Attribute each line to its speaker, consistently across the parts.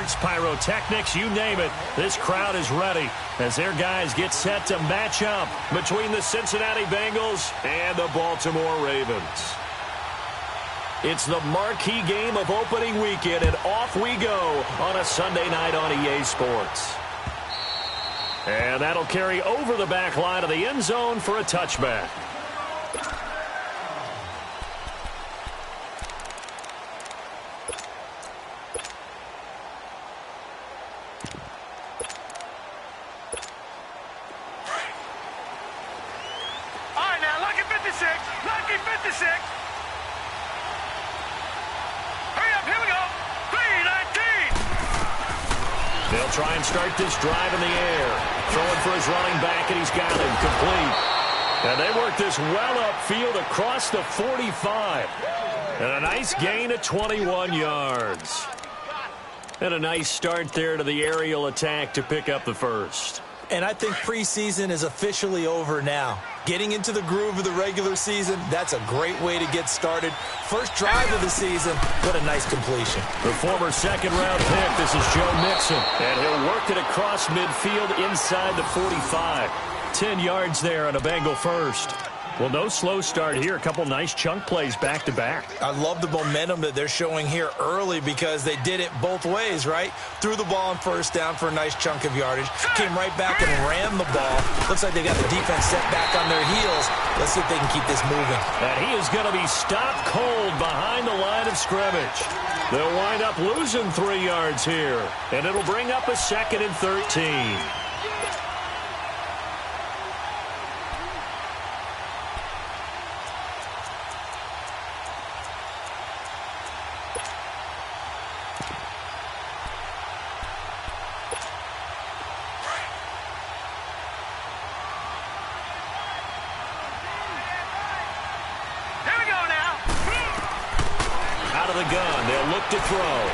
Speaker 1: fireworks, pyrotechnics, you name it. This crowd is ready as their guys get set to match up between the Cincinnati Bengals and the Baltimore Ravens. It's the marquee game of opening weekend, and off we go on a Sunday night on EA Sports. And that'll carry over the back line of the end zone for a touchback.
Speaker 2: All right, now, lucky 56. Lucky 56. Hurry up, here we go. 3:19.
Speaker 1: They'll try and start this drive in the air. Throwing for his running back, and he's got him complete. And they work this well upfield across the 45. And a nice gain of 21 yards. And a nice start there to the aerial attack to pick up the first.
Speaker 3: And I think preseason is officially over now. Getting into the groove of the regular season, that's a great way to get started. First drive of the season, what a nice completion.
Speaker 1: The former second-round pick, this is Joe Mixon. And he'll work it across midfield inside the 45. 10 yards there on a Bengal first. Well, no slow start here. A couple nice chunk plays back-to-back.
Speaker 3: I love the momentum that they're showing here early because they did it both ways, right? Threw the ball on first down for a nice chunk of yardage. Came right back and ran the ball. Looks like they got the defense set back on their heels. Let's see if they can keep this moving.
Speaker 1: And he is going to be stopped cold behind the line of scrimmage. They'll wind up losing 3 yards here. And it'll bring up a 2nd and 13. The gun. They'll look to throw.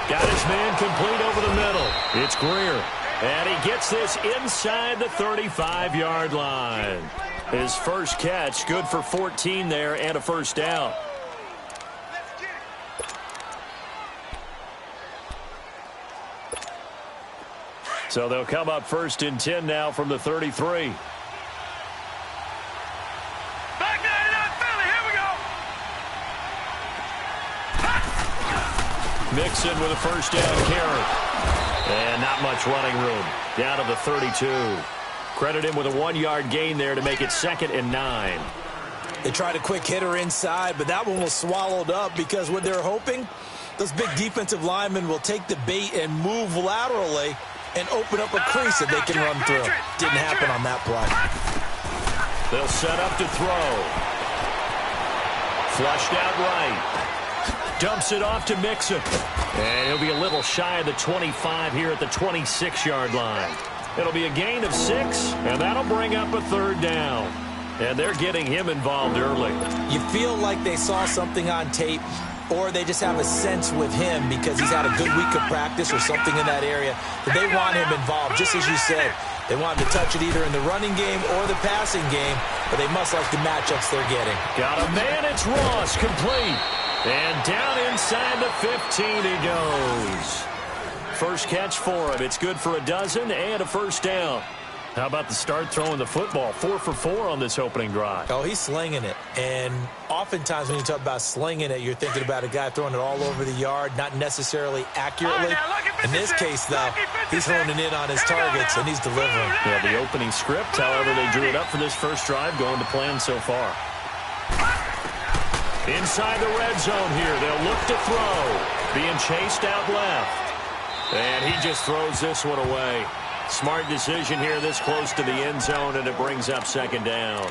Speaker 1: Got his man complete over the middle. It's Greer. And he gets this inside the 35-yard line. His first catch, good for 14 there and a first down. So they'll come up 1st and 10 now from the 33. Mixon with a first down carry. And not much running room. Down to the 32. Credit him with a 1-yard gain there to make it 2nd and 9.
Speaker 3: They tried a quick hitter inside, but that one was swallowed up because what they're hoping, those big defensive linemen will take the bait and move laterally and open up a crease that they can run through. Didn't happen on that play.
Speaker 1: They'll set up to throw. Flushed out right. Dumps it off to Mixon. And he'll be a little shy of the 25 here at the 26-yard line. It'll be a gain of 6, and that'll bring up a 3rd down. And they're getting him involved early.
Speaker 3: You feel like they saw something on tape, or they just have a sense with him because he's had a good week of practice or something in that area that they want him involved, just as you said. They want him to touch it either in the running game or the passing game, but they must like the matchups they're getting.
Speaker 1: Got a man, it's Ross, complete. And down inside the 15 he goes. First catch for him. It's good for a dozen and a first down. How about the start throwing the football? 4 for 4 on this opening drive.
Speaker 3: Oh, he's slinging it. And oftentimes when you talk about slinging it, you're thinking about a guy throwing it all over the yard, not necessarily accurately. In this case, though, he's honing in on his targets, and he's delivering.
Speaker 1: Yeah, the opening script, however, they drew it up for this first drive, going to plan so far. Inside the red zone here, they'll look to throw. Being chased out left. And he just throws this one away. Smart decision here this close to the end zone, and it brings up 2nd down.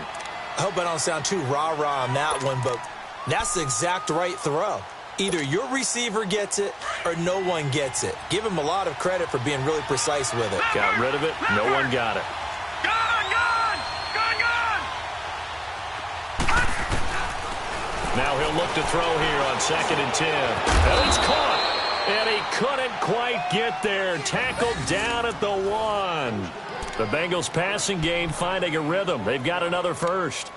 Speaker 3: I hope I don't sound too rah-rah on that one, but that's the exact right throw. Either your receiver gets it or no one gets it. Give him a lot of credit for being really precise with it.
Speaker 1: Got rid of it. No one got it. Now he'll look to throw here on 2nd and 10. And it's caught. And he couldn't quite get there. Tackled down at the 1. The Bengals passing game finding a rhythm. They've got another first.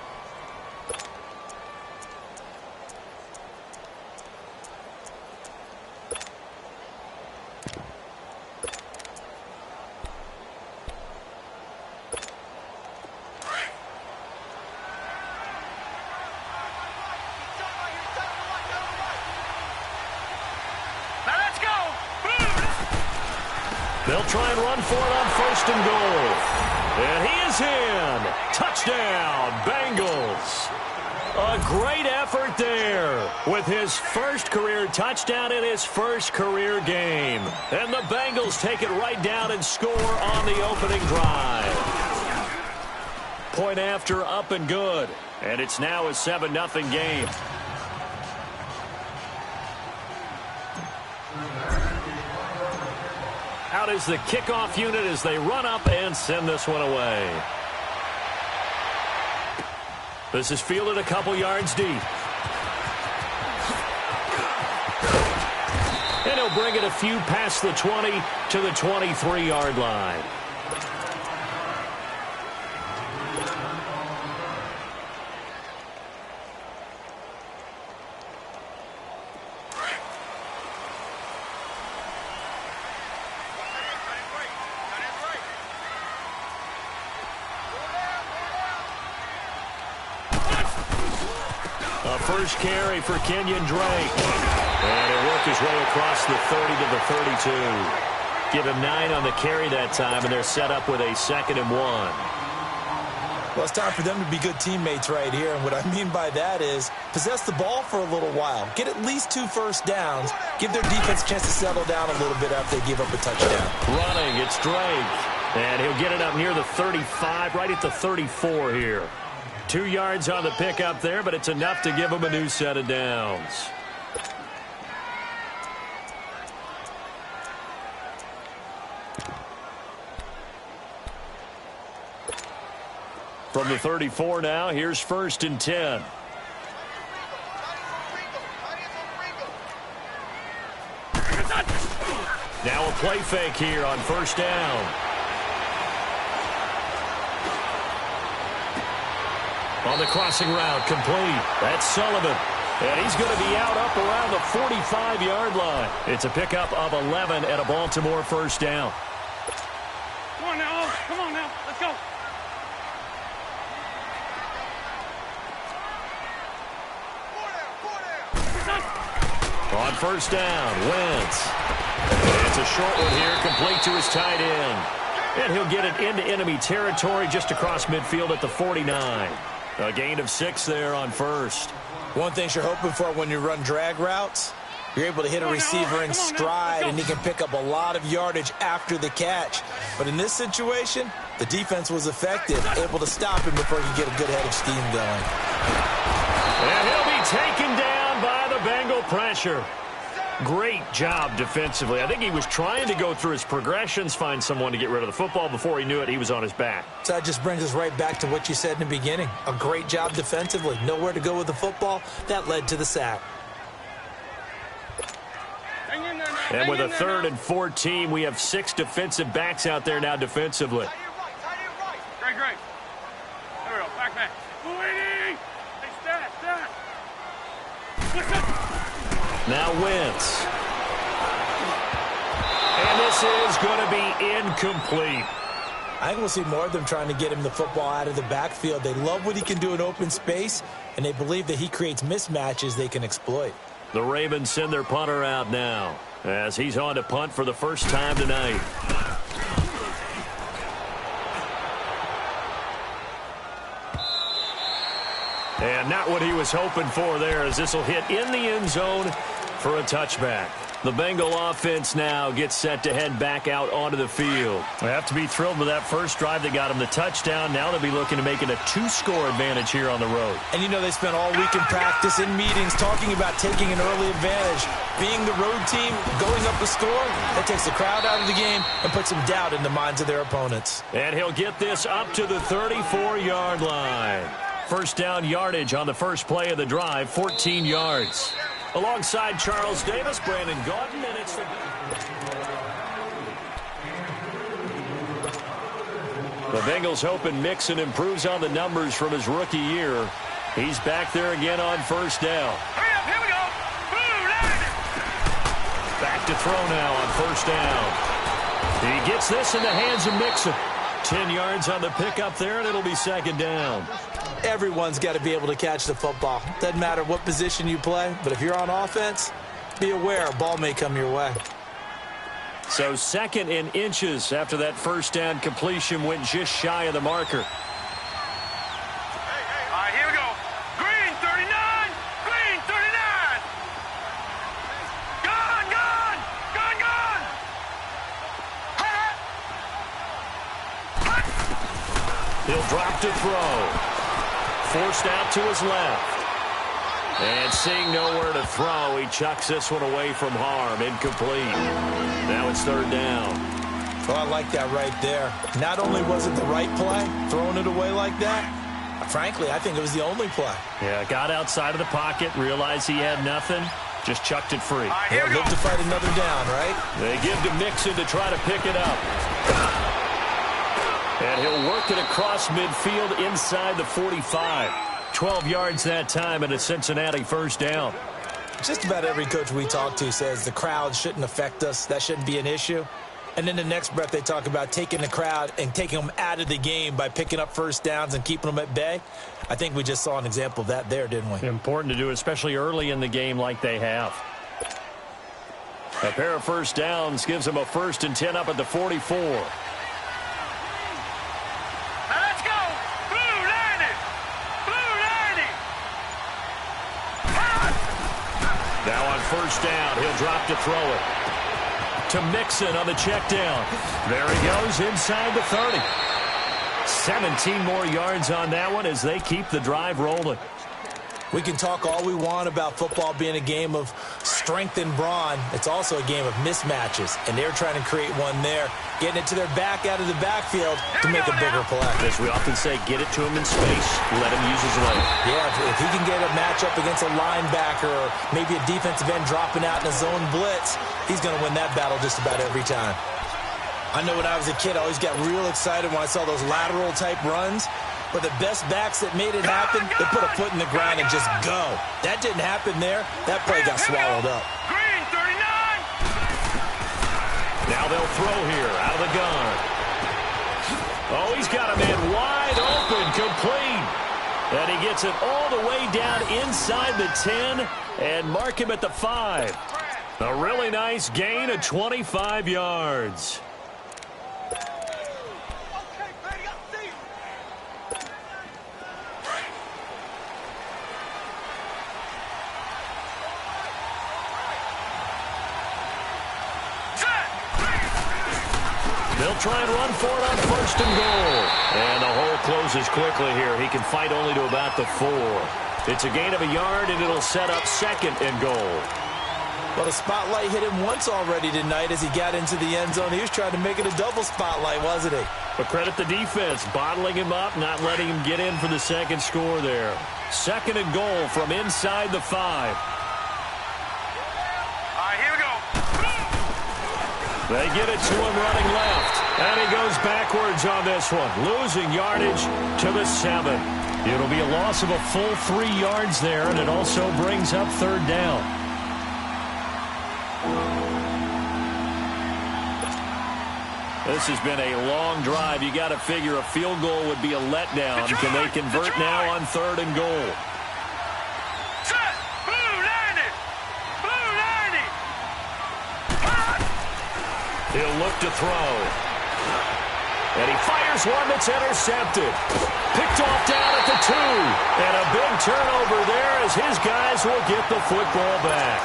Speaker 1: They'll try and run for it on 1st and goal. And he is in. Touchdown, Bengals. A great effort there with his first career touchdown in his first career game. And the Bengals take it right down and score on the opening drive. Point after, up and good. And it's now a 7-0 game. Out is the kickoff unit as they run up and send this one away. This is fielded a couple yards deep. And he'll bring it a few past the 20 to the 23-yard line. First carry for Kenyon Drake. And he'll work his way across the 30 to the 32. Give him 9 on the carry that time, and they're set up with a 2nd and 1.
Speaker 3: Well, it's time for them to be good teammates right here. And what I mean by that is possess the ball for a little while. Get at least 2 first downs. Give their defense a chance to settle down a little bit after they give up a touchdown.
Speaker 1: Running, it's Drake. And he'll get it up near the 35, right at the 34 here. 2 yards on the pickup there, but it's enough to give him a new set of downs. From the 34 now, here's 1st and 10. Now a play fake here on 1st down. On the crossing route, complete. That's Sullivan. And he's going to be out up around the 45-yard line. It's a pickup of 11 at a Baltimore 1st down.
Speaker 2: Come on now. Come on now. Let's go.
Speaker 1: On 1st down, Wentz. It's a short one here, complete to his tight end. And he'll get it into enemy territory just across midfield at the 49. A gain of 6 there on 1st.
Speaker 3: One thing you're hoping for when you run drag routes, you're able to hit a receiver in stride, and he can pick up a lot of yardage after the catch. But in this situation, the defense was effective, able to stop him before he could get a good head of steam going.
Speaker 1: And he'll be taken down by the Bengal pressure. Great job defensively. I think he was trying to go through his progressions, find someone to get rid of the football. Before he knew it, he was on his back.
Speaker 3: So that just brings us right back to what you said in the beginning. A great job defensively. Nowhere to go with the football. That led to the sack.
Speaker 1: And with a 3rd and 14, we have 6 defensive backs out there now defensively.
Speaker 2: Great. There we go. Back. Hey, stat.
Speaker 1: Now Wentz. And this is going to be incomplete.
Speaker 3: I think we'll see more of them trying to get him the football out of the backfield. They love what he can do in open space, and they believe that he creates mismatches they can exploit.
Speaker 1: The Ravens send their punter out now as he's on to punt for the first time tonight. And not what he was hoping for there, as this will hit in the end zone for a touchback. The Bengal offense now gets set to head back out onto the field. They have to be thrilled with that first drive that got them the touchdown. Now they'll be looking to make it a 2-score advantage here on the road.
Speaker 3: And you know they spent all week in practice, in meetings, talking about taking an early advantage. Being the road team, going up the score, that takes the crowd out of the game and puts some doubt in the minds of their opponents.
Speaker 1: And he'll get this up to the 34-yard line. First down yardage on the first play of the drive, 14 yards. Alongside Charles Davis, Brandon Gaudin, and it's the Bengals hoping Mixon improves on the numbers from his rookie year. He's back there again on first down.
Speaker 2: Hurry up, here we go.
Speaker 1: Back to throw now on first down. He gets this in the hands of Mixon. 10 yards on the pickup there, and it'll be second down.
Speaker 3: Everyone's got to be able to catch the football. Doesn't matter what position you play, but if you're on offense, be aware a ball may come your way.
Speaker 1: So 2nd and inches after that first down completion went just shy of the marker.
Speaker 2: All right, here we go. Green 39. Green 39. Gone, gone. Gone, gone.
Speaker 1: He'll drop to throw. Forced out to his left. And seeing nowhere to throw, he chucks this one away from harm. Incomplete. Now it's 3rd down.
Speaker 3: Well, I like that right there. Not only was it the right play, throwing it away like that, frankly, I think it was the only play.
Speaker 1: Yeah, got outside of the pocket, realized he had nothing, just chucked it free.
Speaker 3: He'll live to fight another down, right?
Speaker 1: They give to Mixon to try to pick it up. And he'll work it across midfield inside the 45. 12 yards that time and a Cincinnati 1st down.
Speaker 3: Just about every coach we talk to says the crowd shouldn't affect us. That shouldn't be an issue. And then the next breath they talk about taking the crowd and taking them out of the game by picking up first downs and keeping them at bay. I think we just saw an example of that there, didn't we?
Speaker 1: Important to do, especially early in the game like they have. A pair of first downs gives them a 1st and 10 up at the 44.
Speaker 2: Let's go. Blue 90. Blue 90.
Speaker 1: Now on 1st down, he'll drop to throw it. To Mixon on the check down. There he goes inside the 30. 17 more yards on that one as they keep the drive rolling.
Speaker 3: We can talk all we want about football being a game of strength and brawn. It's also a game of mismatches, and they're trying to create one there, getting it to their back out of the backfield to make a bigger play.
Speaker 1: As we often say, get it to him in space, let him use his leg.
Speaker 3: Yeah, if he can get a matchup against a linebacker or maybe a defensive end dropping out in a zone blitz, he's going to win that battle just about every time. I know when I was a kid, I always got real excited when I saw those lateral-type runs. But the best backs that made it happen, they put a foot in the ground and just go. That didn't happen there. That play got swallowed up.
Speaker 2: Green 39.
Speaker 1: Now they'll throw here out of the gun. Oh, he's got a man wide open, complete. And he gets it all the way down inside the 10 and mark him at the 5. A really nice gain of 25 yards. They'll try and run for it on 1st and goal. And the hole closes quickly here. He can fight only to about the 4. It's a gain of a yard, and it'll set up 2nd and goal.
Speaker 3: Well, the spotlight hit him once already tonight as he got into the end zone. He was trying to make it a double spotlight, wasn't he?
Speaker 1: But credit the defense, bottling him up, not letting him get in for the 2nd score there. 2nd and goal from inside the 5. They get it to him running left. And he goes backwards on this one, losing yardage to the 7. It'll be a loss of a full 3 yards there, and it also brings up 3rd down. This has been a long drive. You got to figure a field goal would be a letdown. Can they convert now on 3rd and goal? He'll look to throw. And he fires one that's intercepted. Picked off down at the 2. And a big turnover there as his guys will get the football back.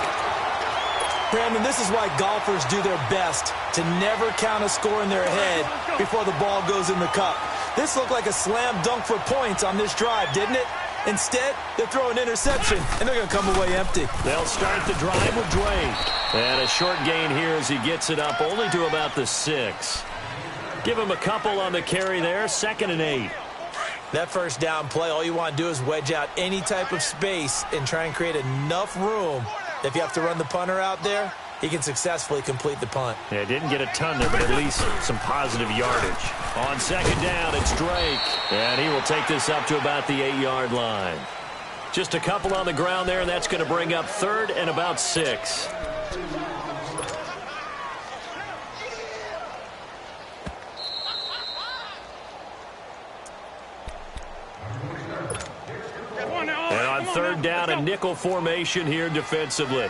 Speaker 3: Brandon, this is why golfers do their best to never count a score in their head before the ball goes in the cup. This looked like a slam dunk for points on this drive, didn't it? Instead, they throw an interception, and they're going to come away empty.
Speaker 1: They'll start the drive with Drake. And a short gain here as he gets it up only to about the 6. Give him a couple on the carry there, 2nd and 8.
Speaker 3: That first down play, all you want to do is wedge out any type of space and try and create enough room. If you have to run the punter out there, he can successfully complete the punt.
Speaker 1: Yeah, didn't get a ton there, but at least some positive yardage. On 2nd down, it's Drake. And he will take this up to about the 8-yard line. Just a couple on the ground there, and that's going to bring up 3rd and about 6. And on 3rd down, a nickel formation here defensively.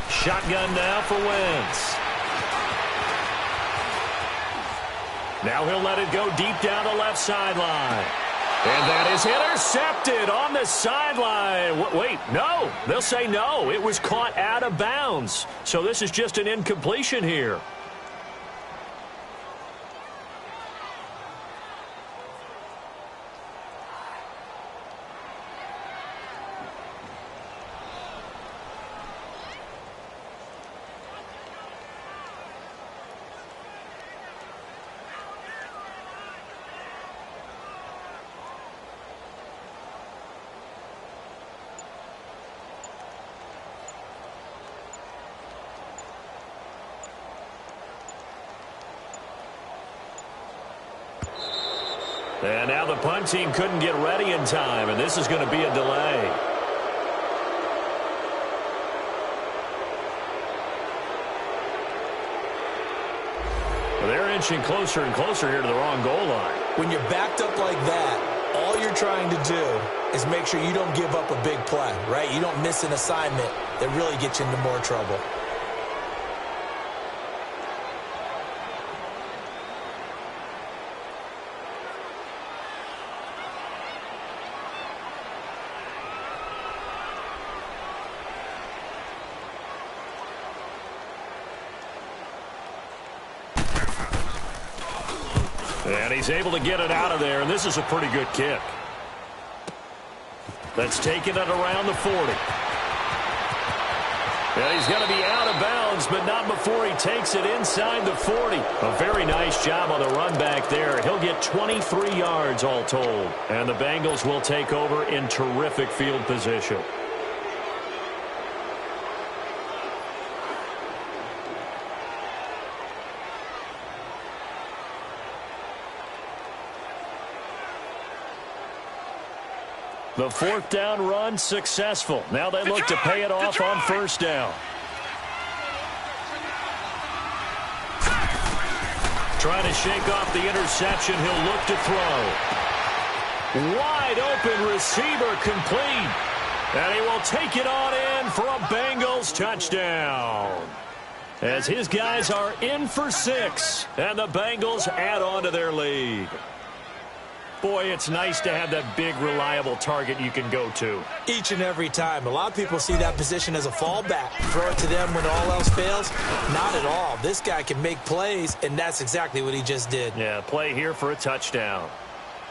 Speaker 1: Shotgun now for Wentz. Now he'll let it go deep down the left sideline. And that is intercepted on the sideline. Wait, no. They'll say no. It was caught out of bounds. So this is just an incompletion here. And now the punt team couldn't get ready in time, and this is going to be a delay. Well, they're inching closer and closer here to the wrong goal line.
Speaker 3: When you're backed up like that, all you're trying to do is make sure you don't give up a big play, right? You don't miss an assignment that really gets you into more trouble.
Speaker 1: And he's able to get it out of there, and this is a pretty good kick. That's taking it around the 40. And he's going to be out of bounds, but not before he takes it inside the 40. A very nice job on the run back there. He'll get 23 yards all told. And the Bengals will take over in terrific field position. The fourth down run successful. Now they look to pay it off on first down. Trying to shake off the interception. He'll look to throw. Wide open receiver complete. And he will take it on in for a Bengals touchdown. As his guys are in for 6. And the Bengals add on to their lead. Boy, it's nice to have that big, reliable target you can go to.
Speaker 3: Each and every time. A lot of people see that position as a fallback. Throw it to them when all else fails. Not at all. This guy can make plays, and that's exactly what he just did.
Speaker 1: Yeah, play here for a touchdown.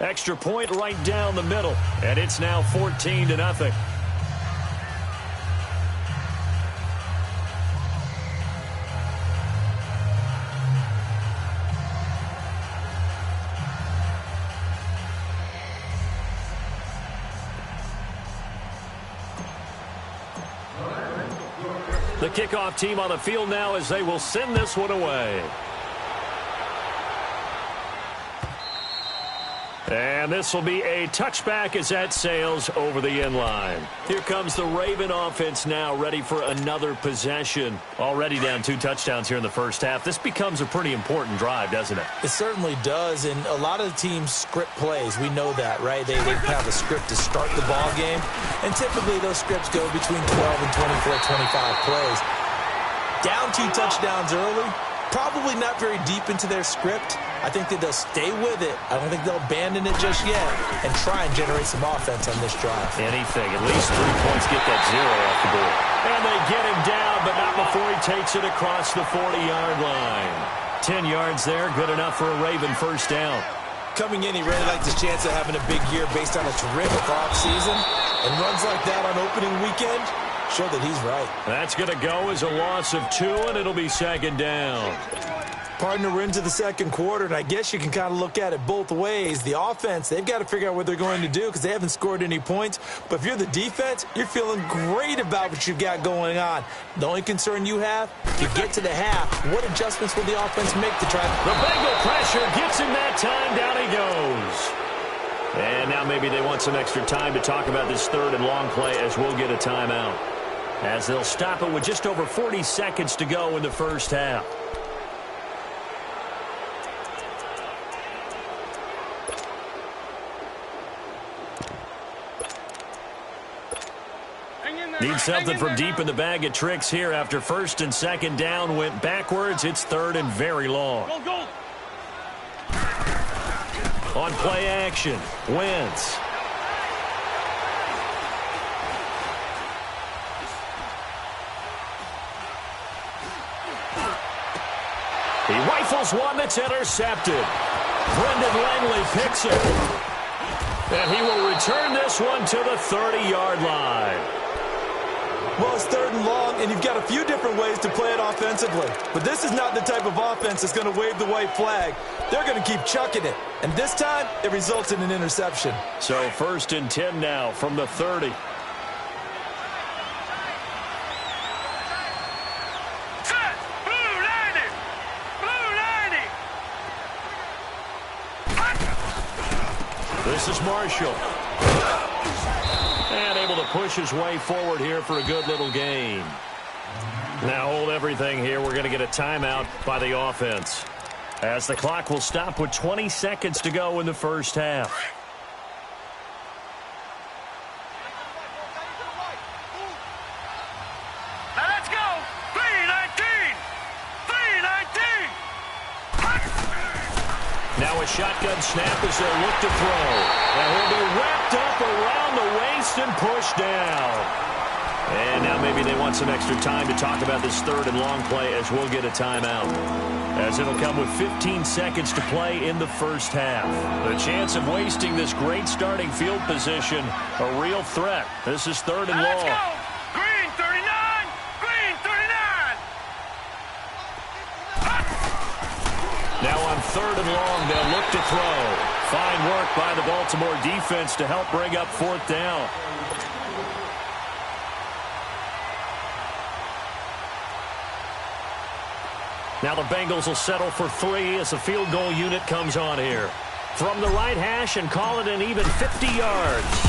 Speaker 1: Extra point right down the middle, and it's now 14-0. The kickoff team on the field now as they will send this one away. And this will be a touchback as that sails over the end line. Here comes the Raven offense now, ready for another possession. Already down 2 touchdowns here in the first half. This becomes a pretty important drive, doesn't it?
Speaker 3: It certainly does, and a lot of the teams script plays. We know that, right? They have a script to start the ball game, and typically those scripts go between 12 and 24, 25 plays. Down 2 touchdowns early, probably not very deep into their script. I think that they'll stay with it. I don't think they'll abandon it just yet and try and generate some offense on this drive.
Speaker 1: Anything. At least 3 points, get that 0 off the board. And they get him down, but not before he takes it across the 40-yard line. 10 yards there, good enough for a Raven first down.
Speaker 3: Coming in, he really liked his chance of having a big year based on a terrific offseason. And runs like that on opening weekend show that he's right.
Speaker 1: That's going to go as a loss of 2, and it'll be second down.
Speaker 3: Partner, we're into the second quarter, and I guess you can kind of look at it both ways. The offense, they've got to figure out what they're going to do because they haven't scored any points. But if you're the defense, you're feeling great about what you've got going on. The only concern you have, to get to the half, what adjustments will the offense make to try?
Speaker 1: The Bengal pressure gets him that time. Down he goes. And now maybe they want some extra time to talk about this third and long play as we'll get a timeout. As they'll stop it with just over 40 seconds to go in the first half. Need something from deep in the bag of tricks here after first and second down went backwards. It's third and very long. On play action, Wentz. He rifles one that's intercepted. Brendan Langley picks it. And he will return this one to the 30-yard line.
Speaker 3: Well, it's third and long, and you've got a few different ways to play it offensively. But this is not the type of offense that's going to wave the white flag. They're going to keep chucking it. And this time, it results in an interception.
Speaker 1: So first and 10 now from the 30. This is Marshall. And able to push his way forward here for a good little gain. Now hold everything here. We're going to get a timeout by the offense, as the clock will stop with 20 seconds to go in the first half.
Speaker 2: Now let's go. 3-19. 3-19.
Speaker 1: Now a shotgun snap as they'll look to throw. And he'll be wrapped up around the waist and pushed down. And now maybe they want some extra time to talk about this third and long play, as we'll get a timeout, as it'll come with 15 seconds to play in the first half. The chance of wasting this great starting field position, a real threat. This is third and long.
Speaker 2: Let's go. Green 39. Green 39.
Speaker 1: Now on third and long, they'll look to throw. Fine work by the Baltimore defense to help bring up fourth down. Now the Bengals will settle for 3 as the field goal unit comes on here. From the right hash, and call it an even 50 yards.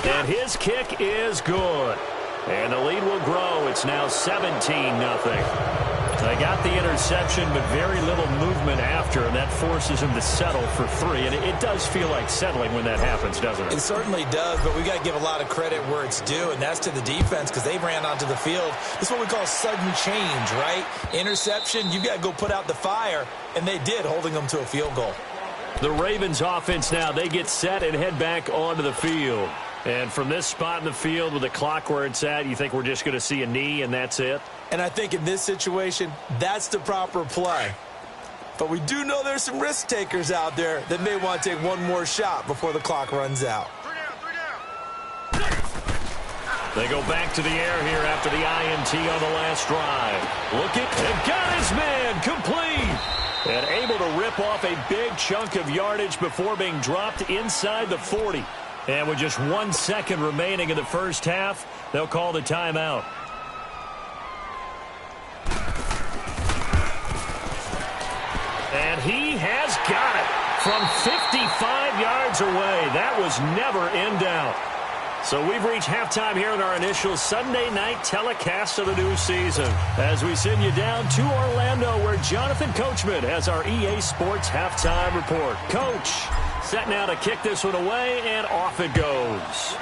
Speaker 1: And his kick is good. And the lead will grow. It's now 17-0. They got the interception, but very little movement after, and that forces him to settle for 3. And it does feel like settling when that happens, doesn't it?
Speaker 3: It certainly does, but we got to give a lot of credit where it's due, and that's to the defense, because they ran onto the field. This is what we call sudden change, right? Interception, you got to go put out the fire, and they did, holding them to a field goal.
Speaker 1: The Ravens offense now, they get set and head back onto the field. And from this spot in the field with the clock where it's at, you think we're just going to see a knee and that's it?
Speaker 3: And I think in this situation, that's the proper play. But we do know there's some risk takers out there that may want to take one more shot before the clock runs out.
Speaker 1: They go back to the air here after the INT on the last drive. Looking, and got his man complete. And able to rip off a big chunk of yardage before being dropped inside the 40. And with just 1 second remaining in the first half, they'll call the timeout. And he has got it from 55 yards away. That was never in doubt. So we've reached halftime here in our initial Sunday night telecast of the new season, as we send you down to Orlando, where Jonathan Coachman has our EA Sports halftime report. Coach, set now to kick this one away, and off it goes.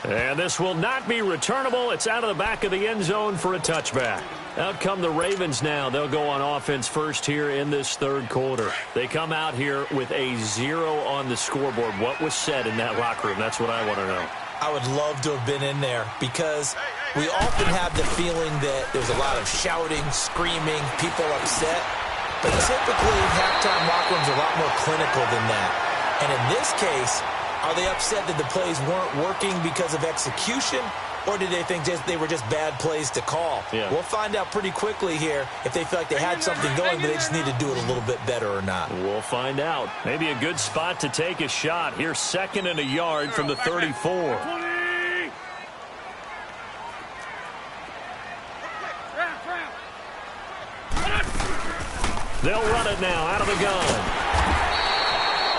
Speaker 1: And this will not be returnable. It's out of the back of the end zone for a touchback. Out come the Ravens now. They'll go on offense first here in this third quarter. They come out here with a 0 on the scoreboard. What was said in that locker room? That's what I want to know.
Speaker 3: I would love to have been in there, because we often have the feeling that there's a lot of shouting, screaming, people upset. But typically, halftime locker rooms are a lot more clinical than that. And in this case, are they upset that the plays weren't working because of execution, or did they think they were just bad plays to call?
Speaker 1: Yeah.
Speaker 3: We'll find out pretty quickly here if they feel like they had something going, but they just need to do it a little bit better or not.
Speaker 1: We'll find out. Maybe a good spot to take a shot. Here's 2nd and a yard from the 34. They'll run it now out of the gun.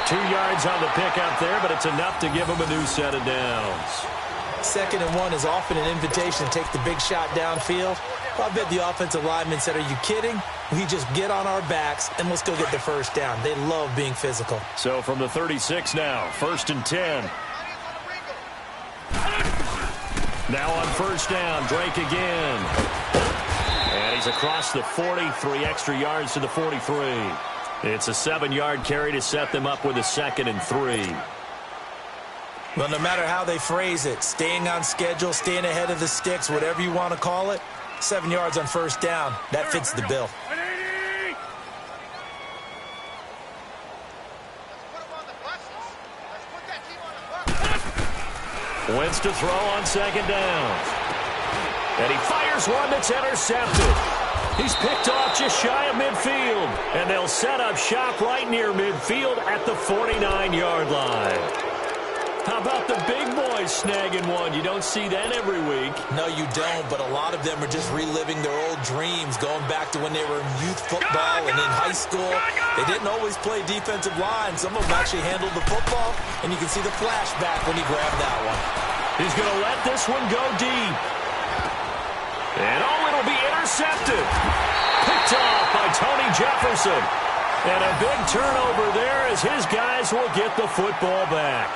Speaker 1: 2 yards on the pick out there, but it's enough to give them a new set of downs.
Speaker 3: 2nd and 1 is often an invitation to take the big shot downfield. Well, I bet the offensive linemen said, are you kidding? We just get on our backs and let's go get the first down. They love being physical.
Speaker 1: So from the 36 now, 1st and 10. Now on 1st down, Drake again. And he's across the 40, 3 extra yards to the 43. It's a 7-yard carry to set them up with a 2nd and 3.
Speaker 3: Well, no matter how they phrase it, staying on schedule, staying ahead of the sticks, whatever you want to call it, 7 yards on 1st down, that fits the bill.
Speaker 1: Wentz to throw on 2nd down. And he fires one that's intercepted. He's picked off just shy of midfield. And they'll set up shop right near midfield at the 49-yard line. How about the big boys snagging one? You don't see that every week.
Speaker 3: No, you don't, but a lot of them are just reliving their old dreams, going back to when they were in youth football and in high school. They didn't always play defensive line. Some of them actually handled the football, and you can see the flashback when he grabbed that one.
Speaker 1: He's going to let this one go deep. And, it'll be intercepted. Picked off by Tony Jefferson. And a big turnover there as his guys will get the football back.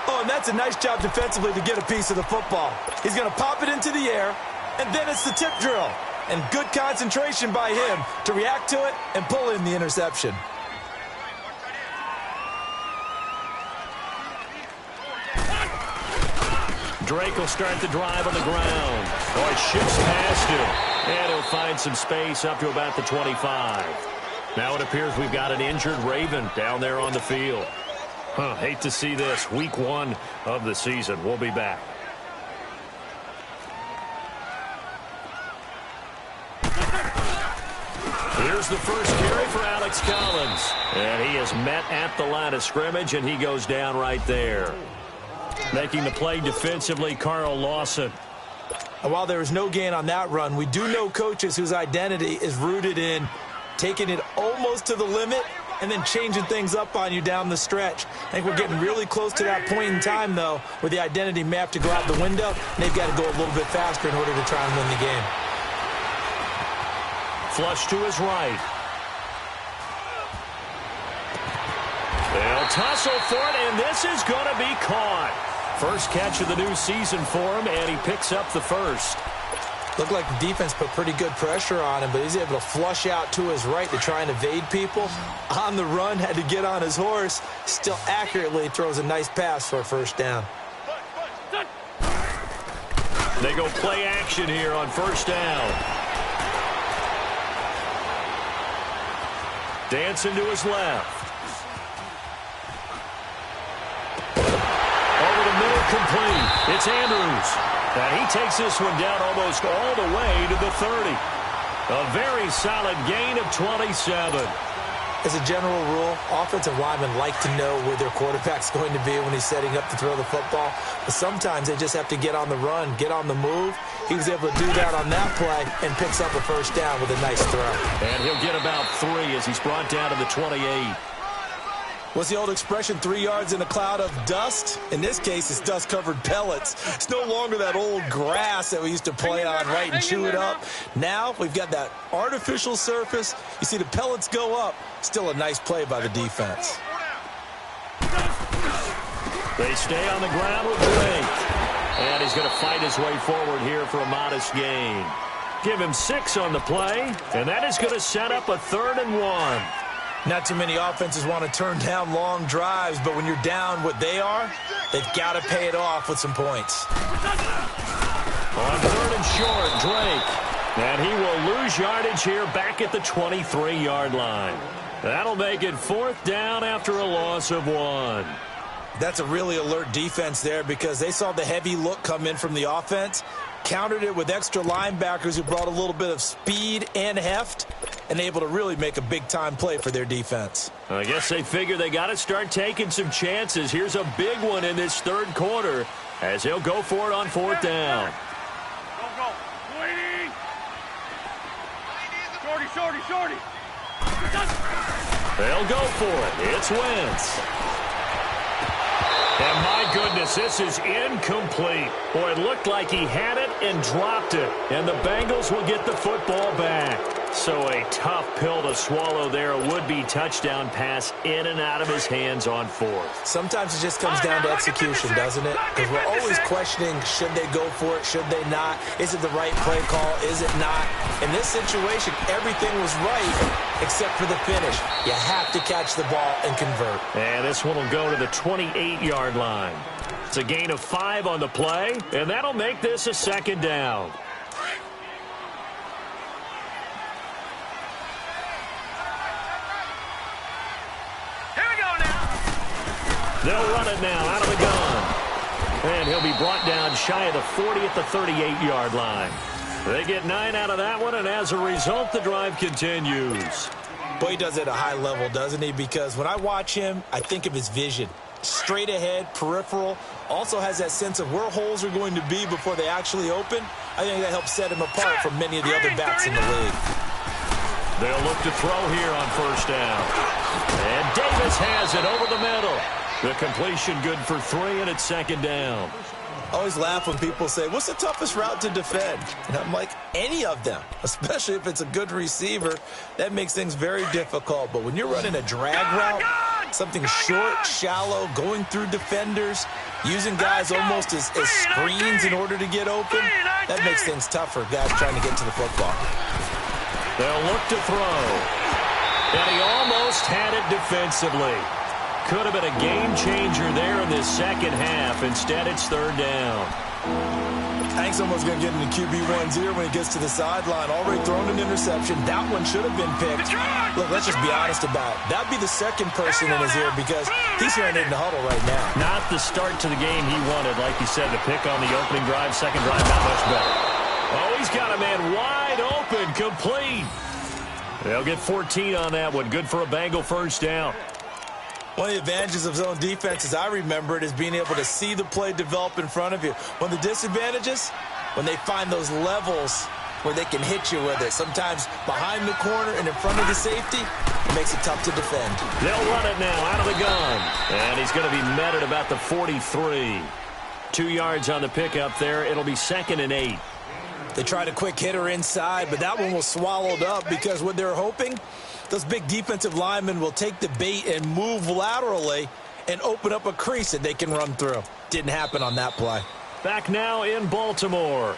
Speaker 3: Oh, and that's a nice job defensively to get a piece of the football. He's going to pop it into the air, and then it's the tip drill. And good concentration by him to react to it and pull in the interception.
Speaker 1: Drake will start the drive on the ground. Oh, he shifts past him. And he'll find some space up to about the 25. Now it appears we've got an injured Raven down there on the field. Hate to see this. Week 1 of the season. We'll be back. Here's the first carry for Alex Collins. And he is met at the line of scrimmage, and he goes down right there. Making the play defensively, Carl Lawson.
Speaker 3: And while there was no gain on that run, we do know coaches whose identity is rooted in taking it almost to the limit and then changing things up on you down the stretch. I think we're getting really close to that point in time, though, where the identity may have to go out the window, and they've got to go a little bit faster in order to try and win the game.
Speaker 1: Flush to his right. They'll tussle for it, and this is going to be caught. First catch of the new season for him, and he picks up the first.
Speaker 3: Looked like the defense put pretty good pressure on him, but he's able to flush out to his right to try and evade people. On the run, had to get on his horse. Still accurately throws a nice pass for a 1st down.
Speaker 1: They go play action here on 1st down. Dancing to his left. Over the middle, complete. It's Andrews. And he takes this one down almost all the way to the 30. A very solid gain of 27.
Speaker 3: As a general rule, offensive linemen like to know where their quarterback's going to be when he's setting up to throw the football. But sometimes they just have to get on the run, get on the move. He was able to do that on that play and picks up a 1st down with a nice throw.
Speaker 1: And he'll get about 3 as he's brought down to the 28.
Speaker 3: What's the old expression, 3 yards in a cloud of dust? In this case, it's dust-covered pellets. It's no longer that old grass that we used to play on, right, and chew it up. Now we've got that artificial surface. You see the pellets go up. Still a nice play by the defense.
Speaker 1: They stay on the ground with Drake. And he's going to fight his way forward here for a modest gain. Give him 6 on the play, and that is going to set up a 3rd and 1.
Speaker 3: Not too many offenses want to turn down long drives, but when you're down what they are, they've got to pay it off with some points.
Speaker 1: On 3rd and short, Drake. And he will lose yardage here back at the 23-yard line. That'll make it 4th down after a loss of 1.
Speaker 3: That's a really alert defense there because they saw the heavy look come in from the offense, countered it with extra linebackers who brought a little bit of speed and heft, and able to really make a big-time play for their defense.
Speaker 1: I guess they figure they got to start taking some chances. Here's a big one in this 3rd quarter as he'll go for it on 4th down.
Speaker 2: Shorty.
Speaker 1: They'll go for it. It's Wentz. And my goodness, this. This is incomplete. Boy, it looked like he had it and dropped it. And the Bengals will get the football back. So a tough pill to swallow there. A would-be touchdown pass in and out of his hands on fourth.
Speaker 3: Sometimes it just comes down to execution, doesn't it? Because we're always questioning, should they go for it, should they not? Is it the right play call, is it not? In this situation, everything was right except for the finish. You have to catch the ball and convert.
Speaker 1: And this one will go to the 28-yard line. It's a gain of 5 on the play, and that'll make this a second down. They'll run it now out of the gun. And he'll be brought down shy of the 40 at the 38-yard line. They get 9 out of that one, and as a result, the drive continues.
Speaker 3: Boy, he does it at a high level, doesn't he? Because when I watch him, I think of his vision. Straight ahead, peripheral. Also has that sense of where holes are going to be before they actually open. I think that helps set him apart from many of the other backs in the league.
Speaker 1: They'll look to throw here on first down. And Davis has it over the middle. The completion good for 3, and it's second down.
Speaker 3: I always laugh when people say, what's the toughest route to defend? And I'm like, any of them, especially if it's a good receiver. That makes things very difficult. But when you're running a drag route, something short, shallow, going through defenders, using guys almost as screens in order to get open, that makes things tougher, guys trying to get to the football.
Speaker 1: They'll look to throw. And he almost had it defensively. Could have been a game changer there in this second half. Instead, it's third down.
Speaker 3: I think someone's going to get into QB1's ear when he gets to the sideline. Already thrown an interception. That one should have been picked. Look, let's just be honest about it. That'd be the second person in his ear because he's hearing it in the huddle right now.
Speaker 1: Not the start to the game he wanted. Like you said, the pick on the opening drive, second drive, not much better. Oh, he's got a man wide open, complete. They'll get 14 on that one. Good for a Bengal first down.
Speaker 3: One of the advantages of zone defense, as I remember it, is being able to see the play develop in front of you. One of the disadvantages, when they find those levels where they can hit you with it. Sometimes behind the corner and in front of the safety, it makes it tough to defend.
Speaker 1: They'll run it now out of the gun. And he's going to be met at about the 43. 2 yards on the pickup there. It'll be 2nd and 8.
Speaker 3: They tried a quick hitter inside, but that one was swallowed up because what they're hoping, those big defensive linemen will take the bait and move laterally and open up a crease that they can run through. Didn't happen on that play.
Speaker 1: Back now in Baltimore.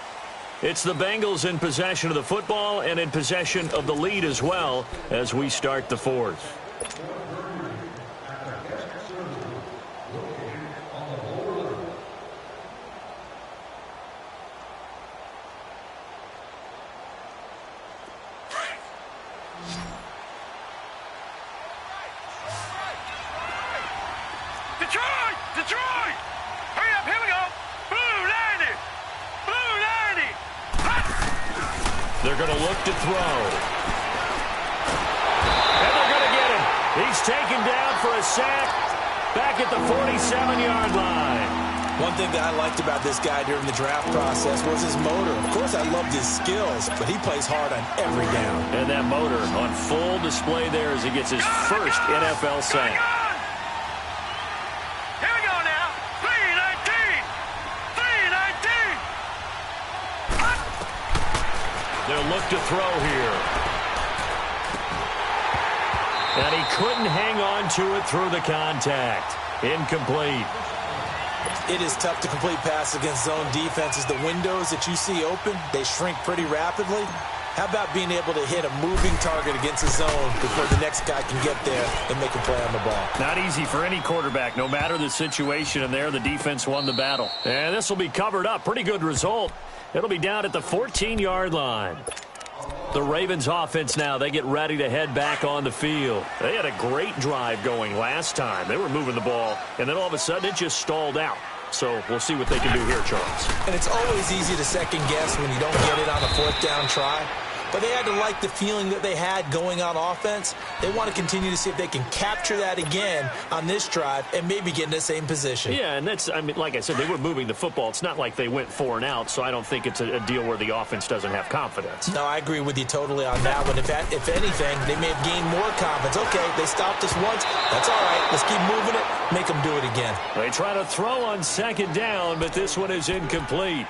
Speaker 1: It's the Bengals in possession of the football and in possession of the lead as well as we start the fourth.
Speaker 2: Detroit! Hurry up, here we go! Blue 90! Blue 90!
Speaker 1: They're going to look to throw. And they're going to get him. He's taken down for a sack back at the 47-yard line.
Speaker 3: One thing that I liked about this guy during the draft process was his motor. Of course, I loved his skills, but he plays hard on every down.
Speaker 1: And that motor on full display there as he gets his first NFL sack. They'll look to throw here. And he couldn't hang on to it through the contact. Incomplete.
Speaker 3: It is tough to complete passes against zone defenses. The windows that you see open, they shrink pretty rapidly. How about being able to hit a moving target against a zone before the next guy can get there and make a play on the ball?
Speaker 1: Not easy for any quarterback, no matter the situation. And there, the defense won the battle. And this will be covered up. Pretty good result. It'll be down at the 14-yard line. The Ravens offense now, they get ready to head back on the field. They had a great drive going last time. They were moving the ball, and then all of a sudden it just stalled out. So we'll see what they can do here, Charles.
Speaker 3: And it's always easy to second guess when you don't get it on a fourth down try. but they had to like the feeling that they had going on offense. They want to continue to see if they can capture that again on this drive and maybe get in the same position.
Speaker 1: Yeah, and that's, I mean, like I said, they were moving the football. It's not like they went 4 and out, so I don't think it's a deal where the offense doesn't have confidence.
Speaker 3: No, I agree with you totally on that one. If anything, they may have gained more confidence. Okay, they stopped us once. That's all right. Let's keep moving it. Make them do it again.
Speaker 1: They try to throw on second down, but this one is incomplete.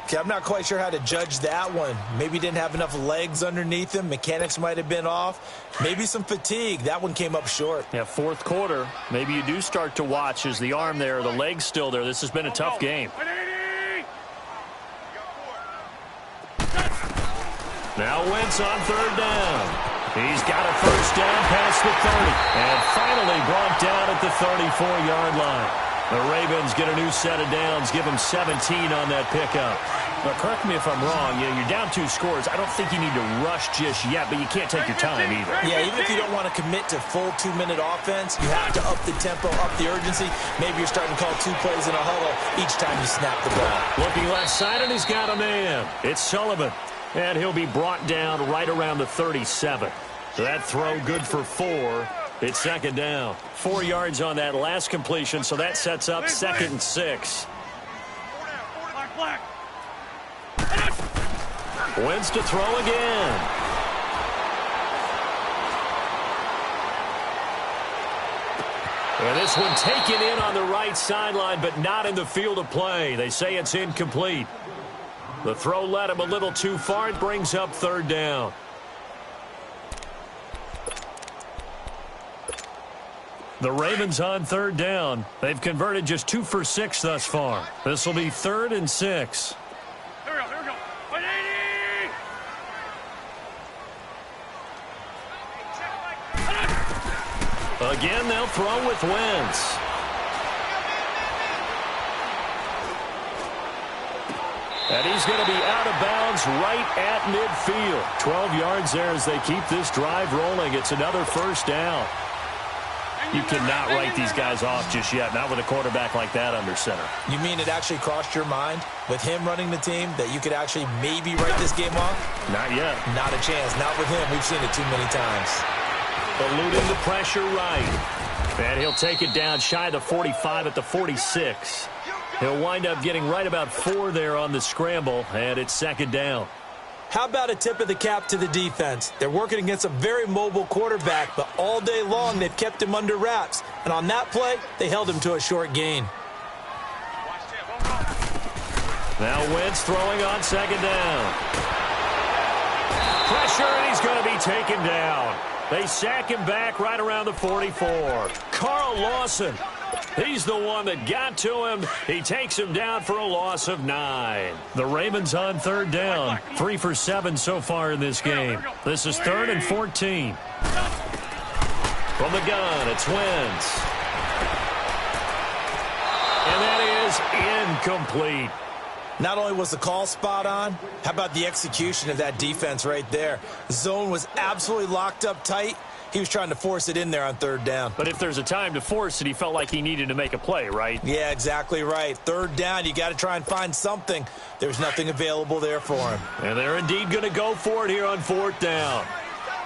Speaker 3: Okay, I'm not quite sure how to judge that one. Maybe didn't have enough legs underneath him. Mechanics might have been off. Maybe some fatigue. That one came up short.
Speaker 1: Yeah, fourth quarter. Maybe you do start to watch as the arm there, the leg's still there. This has been a tough game. Now Wentz on third down. He's got a first down past the 30. And finally brought down at the 34-yard line. The Ravens get a new set of downs, give them 17 on that pickup. Now, correct me if I'm wrong, you're down 2 scores. I don't think you need to rush just yet, but you can't take your time either.
Speaker 3: Yeah, even if you don't want to commit to full 2-minute offense, you have to up the tempo, up the urgency. Maybe you're starting to call 2 plays in a huddle each time you snap the ball.
Speaker 1: Looking left side, and he's got a man. It's Sullivan, and he'll be brought down right around the 37. So that throw good for 4. It's second down. 4 yards on that last completion, so that sets up 2nd and 6. Wentz to throw again. And this one taken in on the right sideline, but not in the field of play. They say it's incomplete. The throw led him a little too far. It brings up third down. The Ravens on third down. They've converted just 2 for 6 thus far. This will be 3rd and 6.
Speaker 2: Here we go. 180!
Speaker 1: Again, they'll throw with Wentz. And he's going to be out of bounds right at midfield. 12 yards there as they keep this drive rolling. It's another first down. You cannot write these guys off just yet, not with a quarterback like that under center.
Speaker 3: You mean it actually crossed your mind with him running the team that you could actually maybe write this game off?
Speaker 1: Not yet.
Speaker 3: Not a chance. Not with him. We've seen it too many times.
Speaker 1: Eluding the pressure right. And he'll take it down shy of the 45 at the 46. He'll wind up getting right about 4 there on the scramble, and it's second down.
Speaker 3: How about a tip of the cap to the defense? They're working against a very mobile quarterback, but all day long they've kept him under wraps. And on that play, they held him to a short gain.
Speaker 1: Now Wentz throwing on second down. Pressure, and he's going to be taken down. They sack him back right around the 44. Carl Lawson, he's the one that got to him. He takes him down for a loss of 9. The Ravens on third down. 3 for 7 so far in this game. This is 3rd and 14. From the gun, it's Wentz. And that is incomplete.
Speaker 3: Not only was the call spot on, how about the execution of that defense right there? The zone was absolutely locked up tight. He was trying to force it in there on third down.
Speaker 1: But if there's a time to force it, he felt like he needed to make a play, right?
Speaker 3: Yeah, exactly right. Third down, you got to try and find something. There's nothing available there for him.
Speaker 1: And they're indeed going to go for it here on 4th down.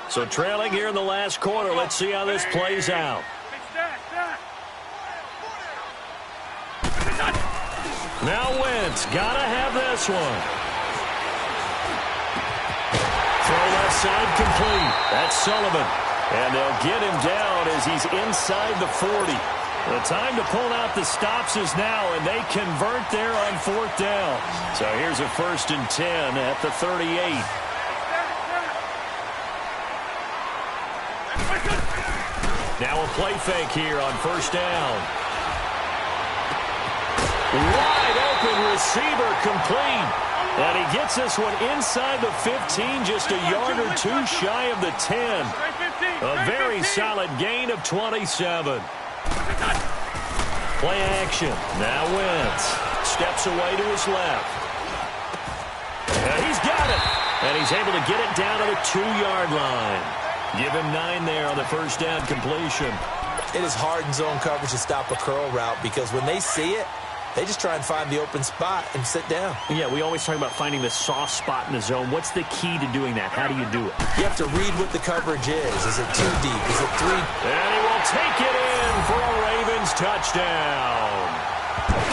Speaker 1: So trailing here in the last quarter, let's see how this plays out. Now Wentz, gotta have this one. Throw left side complete. That's Sullivan. And they'll get him down as he's inside the 40. The time to pull out the stops is now, and they convert there on 4th down. So here's a 1st and 10 at the 38. Now a play fake here on 1st down. Wide open receiver complete. And he gets this one inside the 15, just a yard or 2 shy of the 10. A very solid gain of 27. Play action. Now Wentz steps away to his left. And he's got it. And he's able to get it down to the 2-yard line. Give him 9 there on the 1st down completion.
Speaker 3: It is hard in zone coverage to stop a curl route because when they see it, They just try and find the open spot and sit down.
Speaker 1: Yeah, we always talk about finding the soft spot in the zone. What's the key to doing that? How do you do it?
Speaker 3: You have to read what the coverage is. Is it 2 deep? Is it 3?
Speaker 1: And he will take it in for a Ravens touchdown.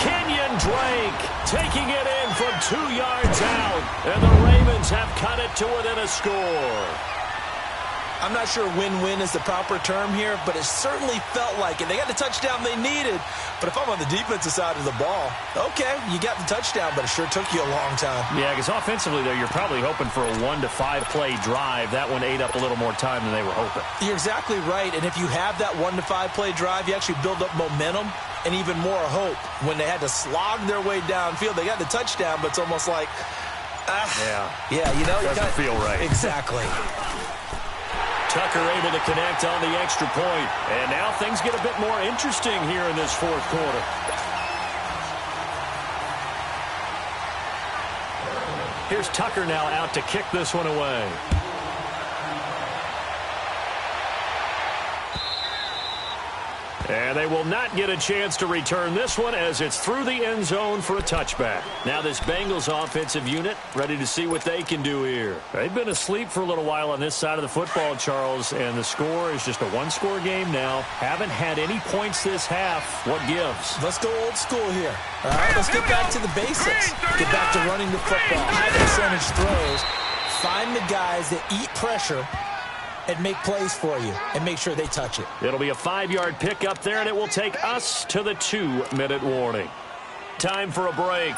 Speaker 1: Kenyon Drake taking it in from 2 yards out. And the Ravens have cut it to within a score.
Speaker 3: I'm not sure win-win is the proper term here, but it certainly felt like it. They got the touchdown they needed, but if I'm on the defensive side of the ball, okay, you got the touchdown, but it sure took you a long time.
Speaker 1: Yeah, because offensively, though, you're probably hoping for a 1 to 5 play drive. That one ate up a little more time than they were hoping.
Speaker 3: You're exactly right, and if you have that 1 to 5 play drive, you actually build up momentum and even more hope. When they had to slog their way downfield, they got the touchdown, but it's almost like, yeah, you know,
Speaker 1: doesn't feel right.
Speaker 3: Exactly.
Speaker 1: Tucker able to connect on the extra point. And now things get a bit more interesting here in this fourth quarter. Here's Tucker now out to kick this one away. And they will not get a chance to return this one as it's through the end zone for a touchback. Now this Bengals offensive unit ready to see what they can do here. They've been asleep for a little while on this side of the football, Charles, and the score is just a one-score game now. Haven't had any points this half. What gives?
Speaker 3: Let's go old school here. All right, let's get back to the basics. Get back to running the football, high percentage throws. Find the guys that eat pressure and make plays for you, and make sure they touch it.
Speaker 1: It'll be a 5-yard pickup there, and it will take us to the 2-minute warning. Time for a break.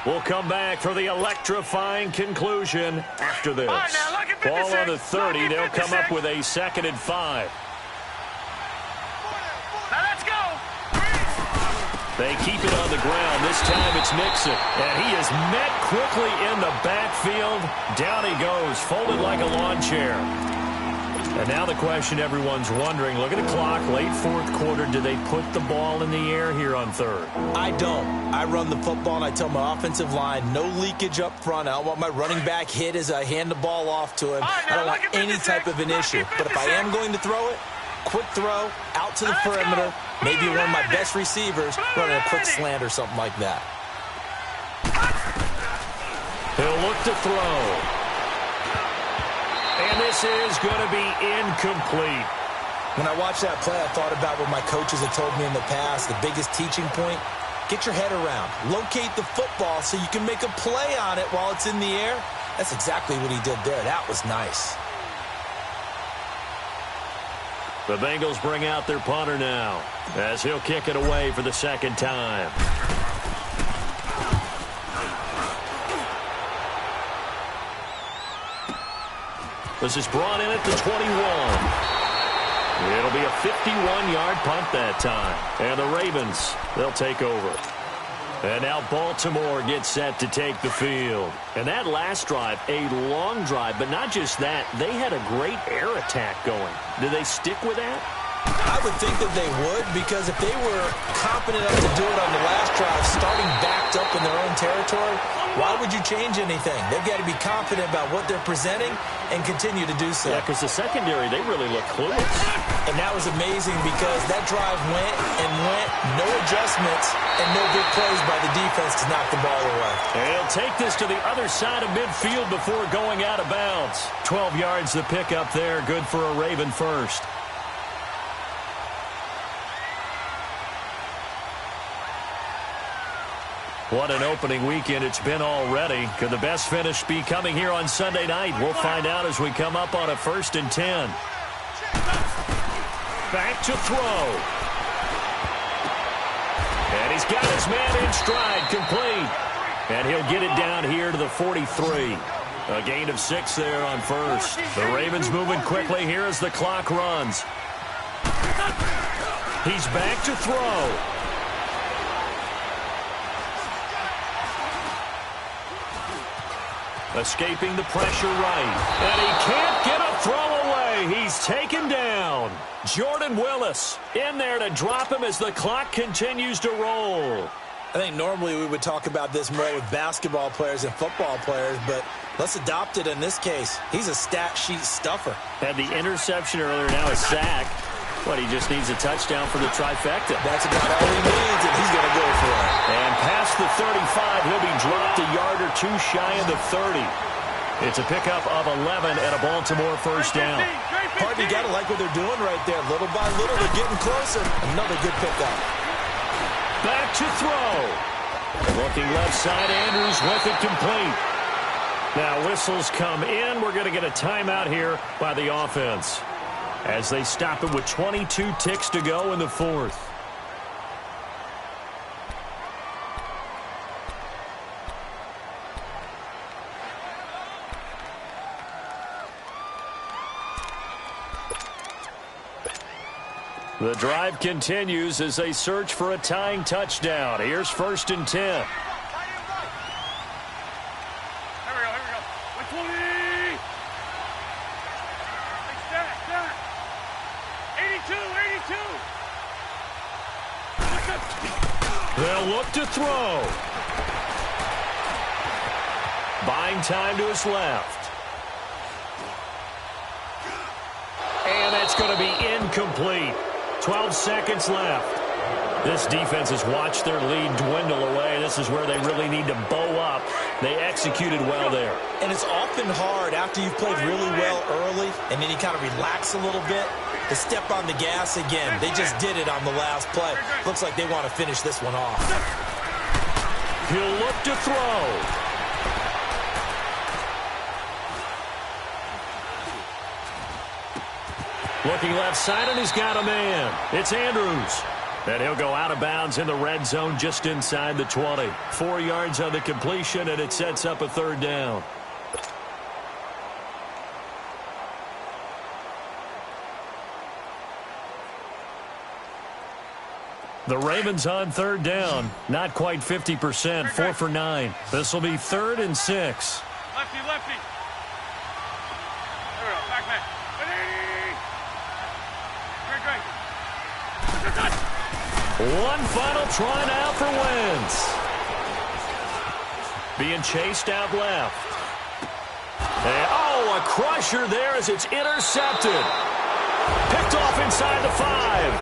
Speaker 1: We'll come back for the electrifying conclusion after this.
Speaker 2: Right, now, look at
Speaker 1: Ball on the
Speaker 2: 56.
Speaker 1: 30. They'll come up
Speaker 2: 56.
Speaker 1: with a 2nd and 5.
Speaker 2: Now let's go.
Speaker 1: They keep it on the ground. This time it's Mixon. And he is met quickly in the backfield. Down he goes, folded like a lawn chair. And now the question everyone's wondering, look at the clock, late fourth quarter, do they put the ball in the air here on 3rd?
Speaker 3: I don't. I run the football, and I tell my offensive line, no leakage up front. I don't want my running back hit as I hand the ball off to him. I don't want any type of an issue. But if I am going to throw it, quick throw, out to the perimeter, maybe one of my best receivers running a quick slant or something like that.
Speaker 1: He'll look to throw. And this is going to be incomplete.
Speaker 3: When I watched that play, I thought about what my coaches have told me in the past. The biggest teaching point, get your head around. Locate the football so you can make a play on it while it's in the air. That's exactly what he did there. That was nice.
Speaker 1: The Bengals bring out their punter now as he'll kick it away for the 2nd time. This is brought in at the 21. It'll be a 51-yard punt that time. And the Ravens, they'll take over. And now Baltimore gets set to take the field. And that last drive, a long drive, but not just that. They had a great air attack going. Do they stick with that?
Speaker 3: I would think that they would, because if they were confident enough to do it on the last drive, starting backed up in their own territory, why would you change anything? They've got to be confident about what they're presenting and continue to do so.
Speaker 1: Yeah, because the secondary, they really look clueless.
Speaker 3: And that was amazing because that drive went and went, no adjustments, and no big plays by the defense to knock the ball away.
Speaker 1: And he'll take this to the other side of midfield before going out of bounds. 12 yards the pickup there, good for a Raven first. What an opening weekend it's been already. Could the best finish be coming here on Sunday night? We'll find out as we come up on a 1st and 10. Back to throw. And he's got his man in stride, complete. And he'll get it down here to the 43. A gain of 6 there on 1st. The Ravens moving quickly here as the clock runs. He's back to throw. Escaping the pressure right. And he can't get a throw away. He's taken down. Jordan Willis in there to drop him as the clock continues to roll.
Speaker 3: I think normally we would talk about this more with basketball players and football players, but let's adopt it in this case. He's a stat sheet stuffer.
Speaker 1: Had the interception earlier, now a sack. But he just needs a touchdown for the trifecta.
Speaker 3: That's about all he needs, and he's going to go for it.
Speaker 1: And 35. He'll be dropped a yard or two shy of the 30. It's a pickup of 11 and a Baltimore first down.
Speaker 3: Partner, you got to like what they're doing right there. Little by little, they're getting closer. Another good pickup.
Speaker 1: Back to throw. Looking left side, Andrews with it complete. Now whistles come in. We're going to get a timeout here by the offense as they stop it with 22 ticks to go in the fourth. The drive continues as they search for a tying touchdown. Here's 1st and 10.
Speaker 2: Here we go. 120. Stack. 82.
Speaker 1: They'll look to throw. Buying time to his left. And that's going to be incomplete. 12 seconds left. This defense has watched their lead dwindle away. This is where they really need to bow up. They executed well there.
Speaker 3: And it's often hard after you've played really well early and then you kind of relax a little bit to step on the gas again. They just did it on the last play. Looks like they want to finish this one off.
Speaker 1: He'll look to throw. Looking left side, and he's got a man. It's Andrews. And he'll go out of bounds in the red zone just inside the 20. 4 yards on the completion, and it sets up a third down. The Ravens on third down. Not quite 50%, 4 for 9. This will be 3rd and 6.
Speaker 2: Lefty. Here we go. Back. Great.
Speaker 1: One final try now for Wentz. Being chased out left. And, a crusher there as it's intercepted. Picked off inside the 5.